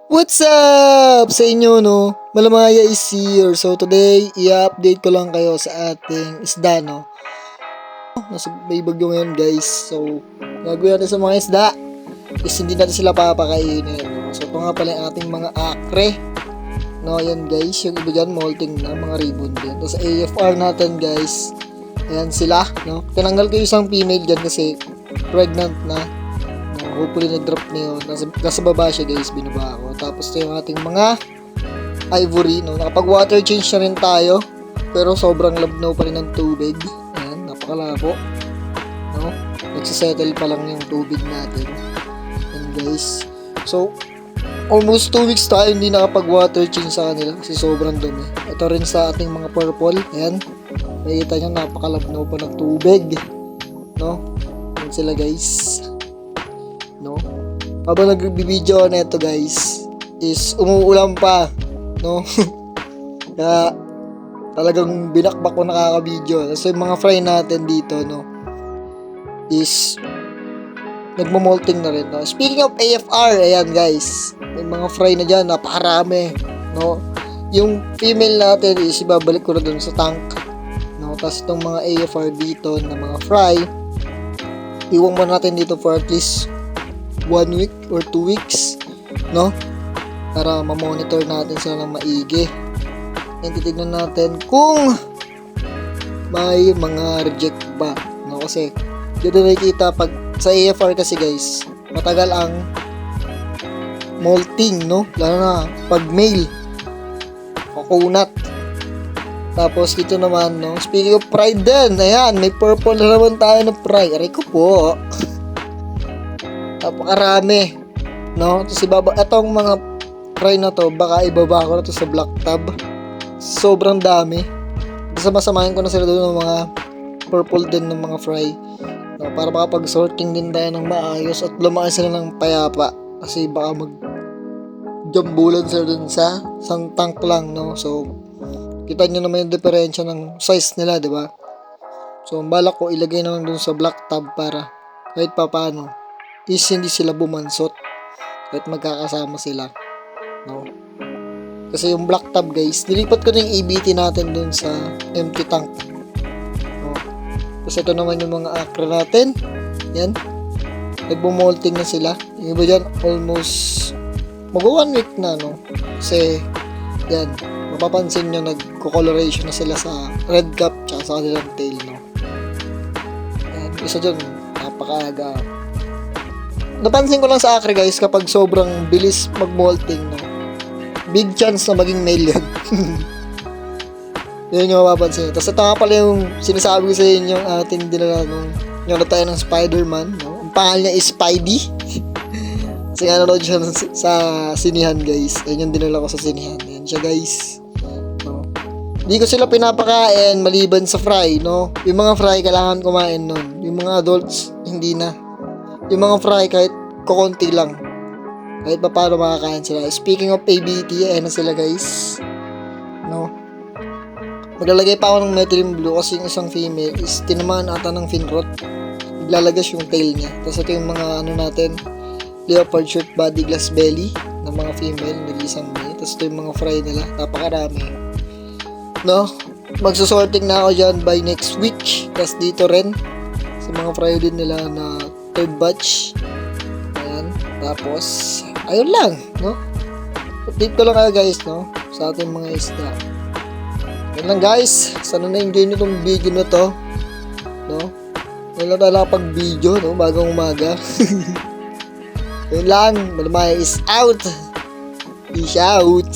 What's up sa inyo, no? Malamaya is here. So today, i-update ko lang kayo sa ating isda, no? Nasa may bagyo ngayon, guys. So, gagawin natin sa mga isda is hindi natin sila papakainin, no? So, ito nga pala yung ating mga akre. No, ayan guys. Yung iba dyan, molting na, mga ribbon din. Tapos AFR natin, guys. Ayan sila, no? Tinanggal ko yung isang female dyan kasi pregnant na. Hopefully nag-drop na yun. Nasa baba siya guys, binaba ako. Tapos ito yung ating mga ivory, no? Nakapag water change na rin tayo. Pero sobrang labnaw pa rin ng tubig. Ayan, napakalabo. No? Nagsisettle pa lang yung tubig natin. Ayan guys. So, almost 2 weeks tayo hindi nakapag water change sa kanila kasi sobrang dumi. Ito rin sa ating mga purple. Ayan. Nakikita nyo, napakalabnaw pa ng tubig. No? Ayan sila guys. No? Habang nag-video na ito guys is umuulan pa, no? Kaya talagang binakbak ko nakaka-video. So yung mga fry natin dito, no, is nagmo-molting na rin, no? Speaking of AFR, ayan guys, may mga fry na dyan, napakarami, no? Yung female natin is ibabalik ko na dun sa tank, no? Tapos itong mga AFR dito na mga fry, iwan mo natin dito for at least 1 week or 2 weeks, no? Para ma-monitor natin sila ng maigi. And titignan natin kung may mga reject ba, no? Kasi dito nakikita pag sa AFR kasi guys, matagal ang molting, no? Lalo na pag male, coconut. Tapos dito naman, no? Speaking of pride din, ayan, may purple na naman tayo na pride. Aray ko po. Napakarami, no? Tapos itong mga fry na to, baka ibaba ko na to sa black tab. Sobrang dami. Basta masamahin ko na sila doon ng mga purple din ng mga fry, no? Para makapag-sorting din tayo ng maayos at lumaki sila ng payapa. Kasi baka jambulan sila doon sa isang tank lang, no? So, kita nyo naman yung diferensya ng size nila, di ba? So, ang balak ko ilagay na lang doon sa black tab para kahit pa paano is hindi sila bumansot kahit magkakasama sila, no? Kasi yung black tab guys, nilipat ko na yung EBT natin dun sa empty tank, no? Kasi ito naman yung mga akra natin, yan, nagbumolting na sila. Yung iba dyan almost mag 1 week na, no? Kasi yan, mapapansin nyo nagko-coloration na sila sa red cap tsaka sa kanilang tail, no? Yan, isa dyan napakaaga. Napansin ko lang sa akre guys, kapag sobrang bilis mag-molting, no, big chance na maging male yan. Yun yung mapapansin. Tapos ito nga pala yung sinasabi ko sa inyo yung ating dinala nung yung tayo ng Spider-Man, no? Ang pangalan niya is Spidey. Kasi nga nanood siya sa sinihan guys. Ayun yung dinala ko sa sinihan. Ayan siya guys, no? Hindi ko sila pinapakain maliban sa fry, no? Yung mga fry kailangan kumain nun. Yung mga adults hindi na. Yung mga fry kahit kukunti lang, kahit pa paano makakain sila. Speaking of ABT, ayan na sila guys, no? Maglalagay pa ako ng methylene blue kasi yung isang female is tinamaan ata ng fin rot. Iglalagas yung tail niya. Tapos ito yung mga ano natin, leopard shirt body glass belly ng mga female, nag-isang male. Tapos ito yung mga fry nila, napakarami, no? Magsusorting na ako dyan by next week. Tapos dito rin sa mga fry din nila na third batch. Ayan. Tapos, ayun lang, no? Update ko lang kayo guys, no? Sa ating mga isda. Ayun lang guys. Sana na-enjoy nyo itong video na to, no? Wala na lang pag-video, no? Bagang umaga. Ayun lang. Malamaya is out. Peace out.